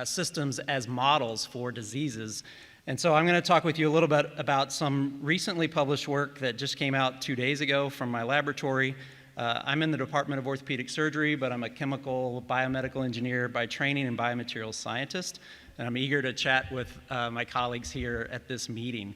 systems as models for diseases. And so I'm going to talk with you a little bit about some recently published work that just came out 2 days ago from my laboratory. I'm in the Department of Orthopedic Surgery, but I'm a chemical biomedical engineer by training and biomaterials scientist. And I'm eager to chat with my colleagues here at this meeting.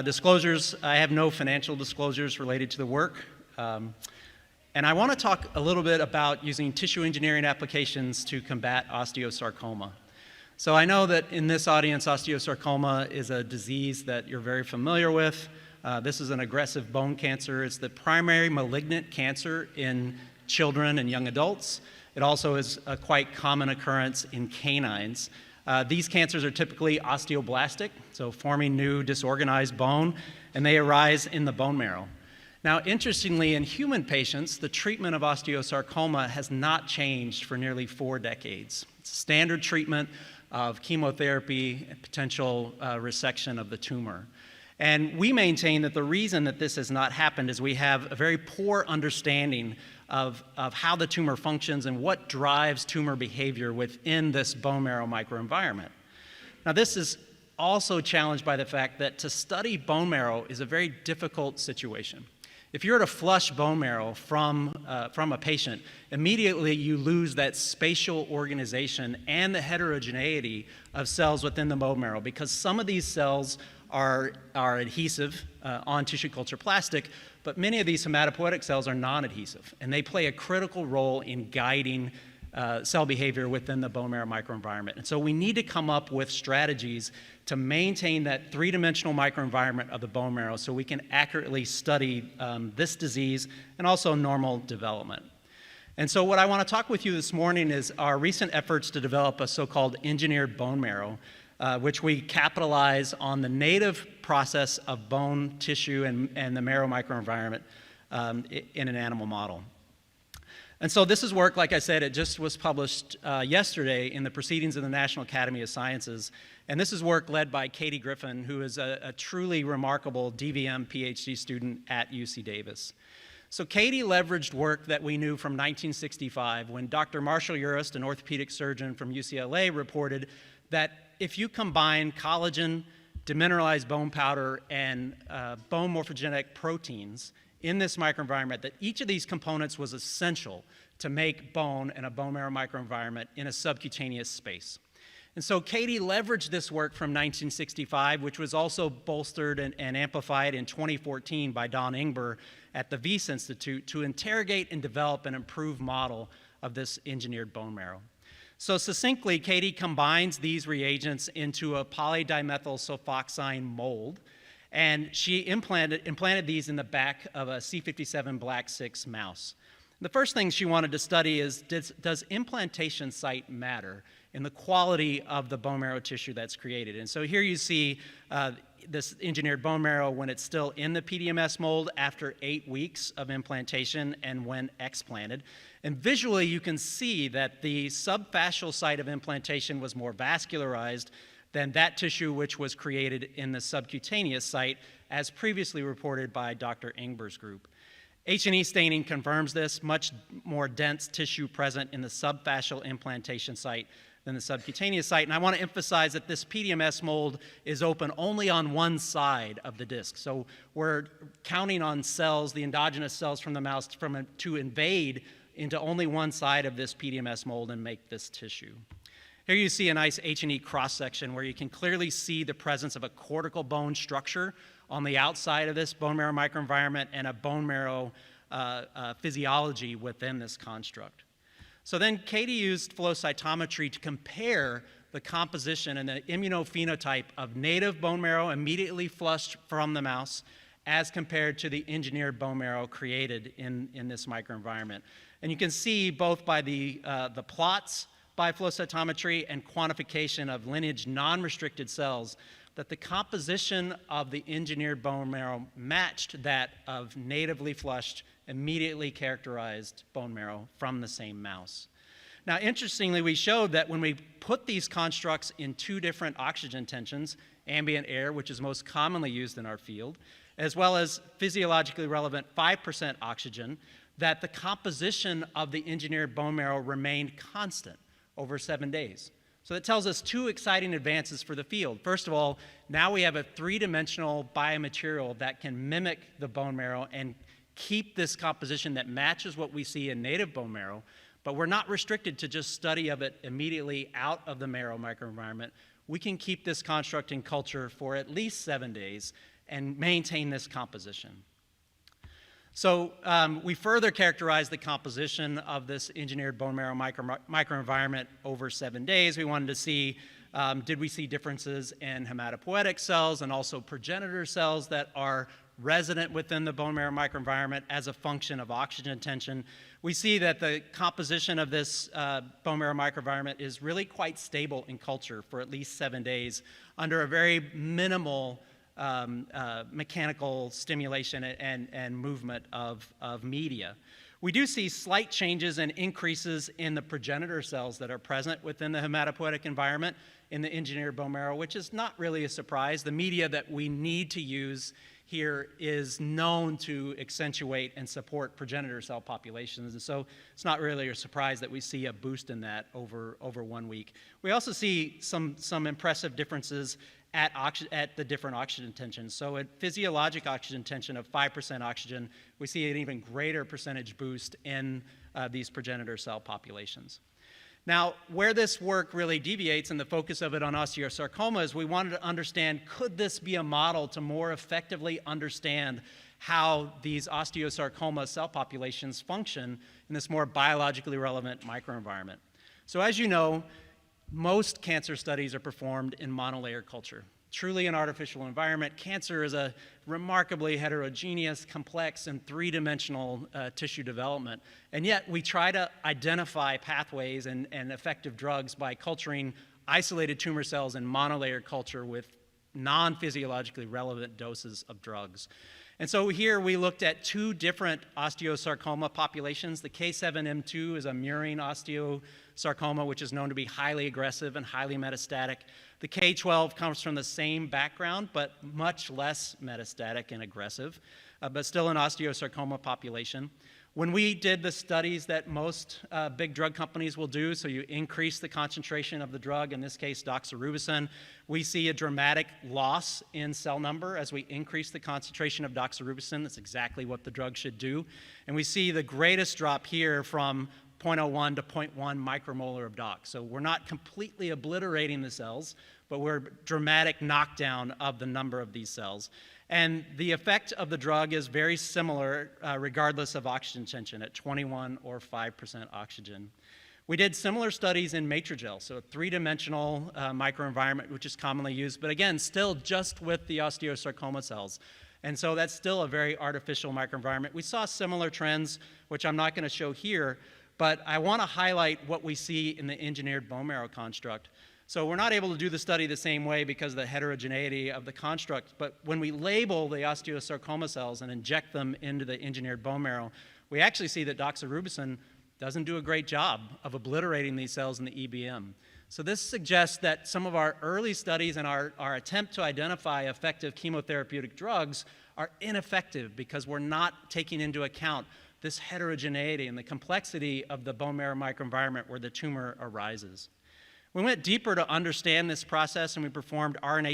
Disclosures, I have no financial disclosures related to the work. And I want to talk a little bit about using tissue engineering applications to combat osteosarcoma. So I know that in this audience, osteosarcoma is a disease that you're very familiar with. This is an aggressive bone cancer. It's the primary malignant cancer in children and young adults. It also is a quite common occurrence in canines. These cancers are typically osteoblastic, so forming new disorganized bone, and they arise in the bone marrow. Now, interestingly, in human patients, the treatment of osteosarcoma has not changed for nearly 4 decades. It's standard treatment of chemotherapy and potential resection of the tumor. And we maintain that the reason that this has not happened is we have a very poor understanding of how the tumor functions and what drives tumor behavior within this bone marrow microenvironment. Now, this is also challenged by the fact that to study bone marrow is a very difficult situation. If you were to flush bone marrow from a patient, immediately you lose that spatial organization and the heterogeneity of cells within the bone marrow, because some of these cells are adhesive on tissue culture plastic, but many of these hematopoietic cells are non-adhesive, and they play a critical role in guiding cell behavior within the bone marrow microenvironment. And so we need to come up with strategies to maintain that three-dimensional microenvironment of the bone marrow so we can accurately study this disease and also normal development. And so what I want to talk with you this morning is our recent efforts to develop a so-called engineered bone marrow, which we capitalize on the native process of bone tissue and the marrow microenvironment in an animal model. And so this is work, like I said, it just was published yesterday in the Proceedings of the National Academy of Sciences. And this is work led by Katie Griffin, who is a truly remarkable DVM PhD student at UC Davis. So Katie leveraged work that we knew from 1965 when Dr. Marshall Urist, an orthopedic surgeon from UCLA, reported that if you combine collagen, demineralized bone powder, and bone morphogenetic proteins in this microenvironment, that each of these components was essential to make bone and a bone marrow microenvironment in a subcutaneous space. And so Katie leveraged this work from 1965, which was also bolstered and amplified in 2014 by Don Ingber at the Wyss Institute, to interrogate and develop an improved model of this engineered bone marrow. So succinctly, Katie combines these reagents into a polydimethyl sulfoxime mold, and she implanted these in the back of a C57 Black 6 mouse. The first thing she wanted to study is, does implantation site matter in the quality of the bone marrow tissue that's created? And so here you see this engineered bone marrow when it's still in the PDMS mold after 8 weeks of implantation and when explanted. And visually you can see that the subfascial site of implantation was more vascularized than that tissue which was created in the subcutaneous site, as previously reported by Dr. Ingber's group. H&E staining confirms this, much more dense tissue present in the subfascial implantation site than the subcutaneous site. And I want to emphasize that this PDMS mold is open only on one side of the disc. So we're counting on cells, the endogenous cells from the mouse, to invade into only one side of this PDMS mold and make this tissue. Here you see a nice H&E cross-section where you can clearly see the presence of a cortical bone structure on the outside of this bone marrow microenvironment and a bone marrow physiology within this construct. So then Katie used flow cytometry to compare the composition and the immunophenotype of native bone marrow immediately flushed from the mouse as compared to the engineered bone marrow created in this microenvironment. And you can see both by the plots by flow cytometry and quantification of lineage non-restricted cells that the composition of the engineered bone marrow matched that of natively flushed, immediately characterized bone marrow from the same mouse. Now, interestingly, we showed that when we put these constructs in 2 different oxygen tensions, ambient air, which is most commonly used in our field, as well as physiologically relevant 5% oxygen, that the composition of the engineered bone marrow remained constant over 7 days. So that tells us two exciting advances for the field. First of all, now we have a three-dimensional biomaterial that can mimic the bone marrow and keep this composition that matches what we see in native bone marrow, but we're not restricted to just study of it immediately out of the marrow microenvironment. We can keep this construct in culture for at least 7 days and maintain this composition. So we further characterized the composition of this engineered bone marrow microenvironment over 7 days. We wanted to see, did we see differences in hematopoietic cells and also progenitor cells that are resident within the bone marrow microenvironment as a function of oxygen tension. We see that the composition of this bone marrow microenvironment is really quite stable in culture for at least 7 days under a very minimal mechanical stimulation and movement of media. We do see slight changes and increases in the progenitor cells that are present within the hematopoietic environment in the engineered bone marrow, which is not really a surprise. The media that we need to use here is known to accentuate and support progenitor cell populations, and so it's not really a surprise that we see a boost in that over 1 week. We also see some impressive differences at the different oxygen tensions. So at physiologic oxygen tension of 5% oxygen, we see an even greater percentage boost in these progenitor cell populations. Now, where this work really deviates, and the focus of it on osteosarcoma, is we wanted to understand, could this be a model to more effectively understand how these osteosarcoma cell populations function in this more biologically relevant microenvironment? So as you know, most cancer studies are performed in monolayer culture. Truly an artificial environment. Cancer is a remarkably heterogeneous, complex, and three-dimensional tissue development. And yet we try to identify pathways and effective drugs by culturing isolated tumor cells in monolayer culture with non-physiologically relevant doses of drugs. And so here we looked at two different osteosarcoma populations. The K7M2 is a murine osteosarcoma, which is known to be highly aggressive and highly metastatic. The K12 comes from the same background, but much less metastatic and aggressive, but still an osteosarcoma population. When we did the studies that most big drug companies will do, so you increase the concentration of the drug, in this case doxorubicin, we see a dramatic loss in cell number as we increase the concentration of doxorubicin. That's exactly what the drug should do. And we see the greatest drop here from 0.01 to 0.1 micromolar of dox. So we're not completely obliterating the cells, but we're dramatic knockdown of the number of these cells. And the effect of the drug is very similar regardless of oxygen tension at 21 or 5% oxygen. We did similar studies in Matrigel, so a three-dimensional microenvironment, which is commonly used, but again, still just with the osteosarcoma cells. And so that's still a very artificial microenvironment. We saw similar trends, which I'm not going to show here, but I want to highlight what we see in the engineered bone marrow construct. So we're not able to do the study the same way because of the heterogeneity of the construct, but when we label the osteosarcoma cells and inject them into the engineered bone marrow, we actually see that doxorubicin doesn't do a great job of obliterating these cells in the EBM. So this suggests that some of our early studies and our attempt to identify effective chemotherapeutic drugs are ineffective because we're not taking into account this heterogeneity and the complexity of the bone marrow microenvironment where the tumor arises. We went deeper to understand this process, and we performed RNA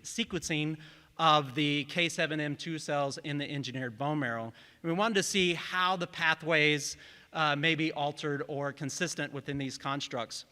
sequencing of the K7M2 cells in the engineered bone marrow. And we wanted to see how the pathways may be altered or consistent within these constructs.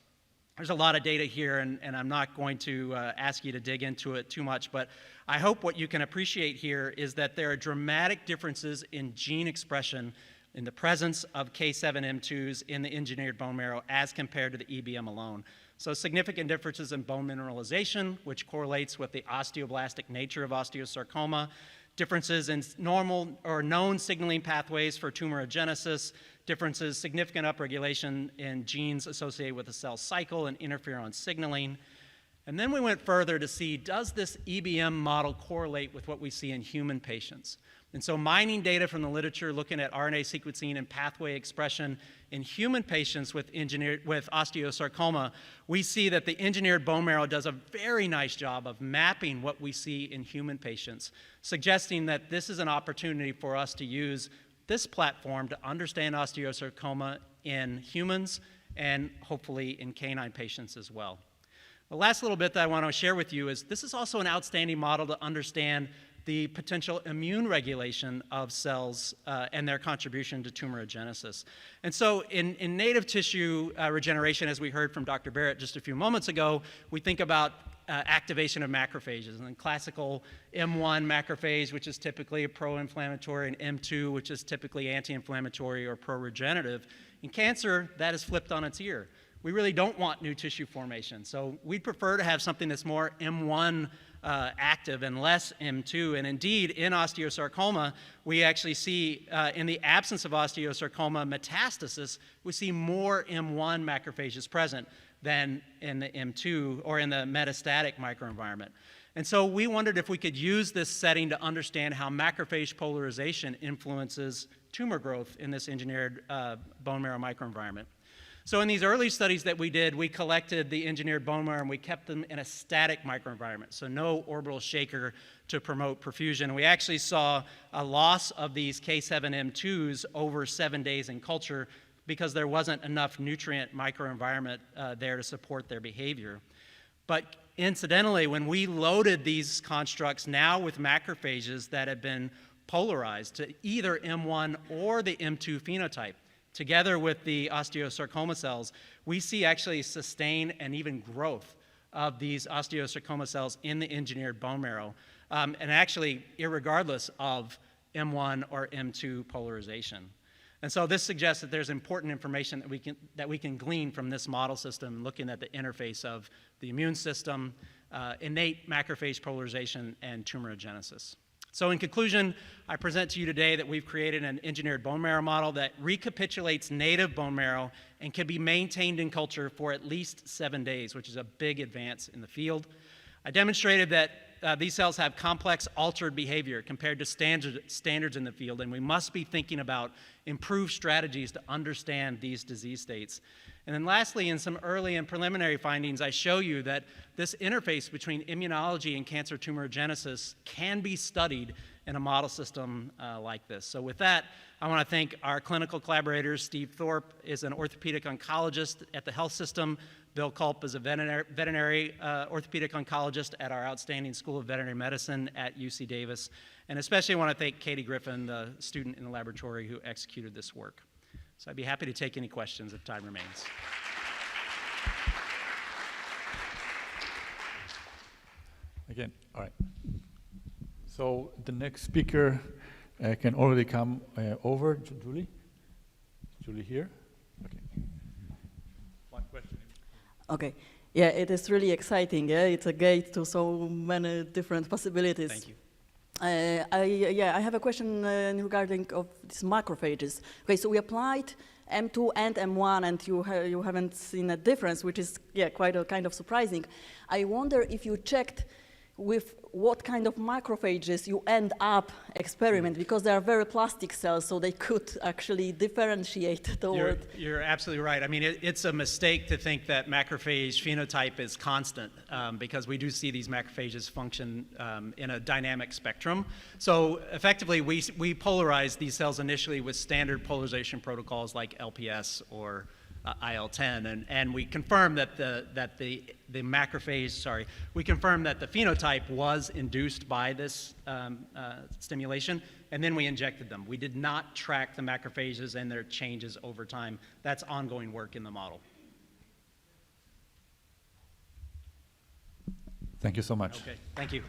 There's a lot of data here, and I'm not going to ask you to dig into it too much, but I hope what you can appreciate here is that there are dramatic differences in gene expression in the presence of K7M2s in the engineered bone marrow as compared to the EBM alone. So significant differences in bone mineralization, which correlates with the osteoblastic nature of osteosarcoma, differences in normal or known signaling pathways for tumorigenesis, differences, significant upregulation in genes associated with the cell cycle and interferon signaling. And then we went further to see, does this EBM model correlate with what we see in human patients? And so mining data from the literature, looking at RNA sequencing and pathway expression in human patients with osteosarcoma, we see that the engineered bone marrow does a very nice job of mapping what we see in human patients, suggesting that this is an opportunity for us to use this platform to understand osteosarcoma in humans and hopefully in canine patients as well. The last little bit that I want to share with you is this is also an outstanding model to understand the potential immune regulation of cells and their contribution to tumorigenesis. And so in native tissue regeneration, as we heard from Dr. Barrett just a few moments ago, we think about activation of macrophages, and then classical M1 macrophage, which is typically a pro-inflammatory, and M2, which is typically anti-inflammatory or pro-regenerative. In cancer, that is flipped on its ear. We really don't want new tissue formation, so we'd prefer to have something that's more M1 active and less M2. And indeed, in osteosarcoma, we actually see, in the absence of osteosarcoma metastasis, we see more M1 macrophages present than in the M2 or in the metastatic microenvironment. And so we wondered if we could use this setting to understand how macrophage polarization influences tumor growth in this engineered bone marrow microenvironment. So in these early studies that we did, we collected the engineered bone marrow and we kept them in a static microenvironment, so no orbital shaker to promote perfusion. And we actually saw a loss of these K7M2s over 7 days in culture because there wasn't enough nutrient microenvironment there to support their behavior. But incidentally, when we loaded these constructs now with macrophages that had been polarized to either M1 or the M2 phenotype, together with the osteosarcoma cells, we see actually sustain and even growth of these osteosarcoma cells in the engineered bone marrow, and actually irregardless of M1 or M2 polarization. And so this suggests that there's important information that we can glean from this model system, looking at the interface of the immune system, innate macrophage polarization, and tumorigenesis. So in conclusion, I present to you today that we've created an engineered bone marrow model that recapitulates native bone marrow and can be maintained in culture for at least 7 days, which is a big advance in the field. I demonstrated that these cells have complex altered behavior compared to standards in the field, and we must be thinking about improved strategies to understand these disease states. And then lastly, in some early and preliminary findings, I show you that this interface between immunology and cancer tumorigenesis can be studied in a model system like this. So with that, I want to thank our clinical collaborators. Steve Thorpe is an orthopedic oncologist at the health system. Bill Culp is a veterinary orthopedic oncologist at our outstanding School of Veterinary Medicine at UC Davis. And especially I want to thank Katie Griffin, the student in the laboratory who executed this work. So I'd be happy to take any questions if time remains. Again, all right. So the next speaker can already come over. Julie? Julie here? Okay. One question. Okay. Yeah, it is really exciting. Yeah, it's a gate to so many different possibilities. Thank you. I have a question regarding of these macrophages. Okay, so we applied M2 and M1, and you haven't seen a difference, which is quite a kind of surprising. I wonder if you checked with what kind of macrophages you end up experiment, because they are very plastic cells, so they could actually differentiate toward. You're absolutely right. I mean, it's a mistake to think that macrophage phenotype is constant, because we do see these macrophages function in a dynamic spectrum. So effectively, we polarize these cells initially with standard polarization protocols like LPS or IL-10, and we confirm that the macrophage, we confirm that the phenotype was induced by this stimulation, and then we injected them. We did not track the macrophages and their changes over time. That's ongoing work in the model. Thank you so much. Okay, thank you.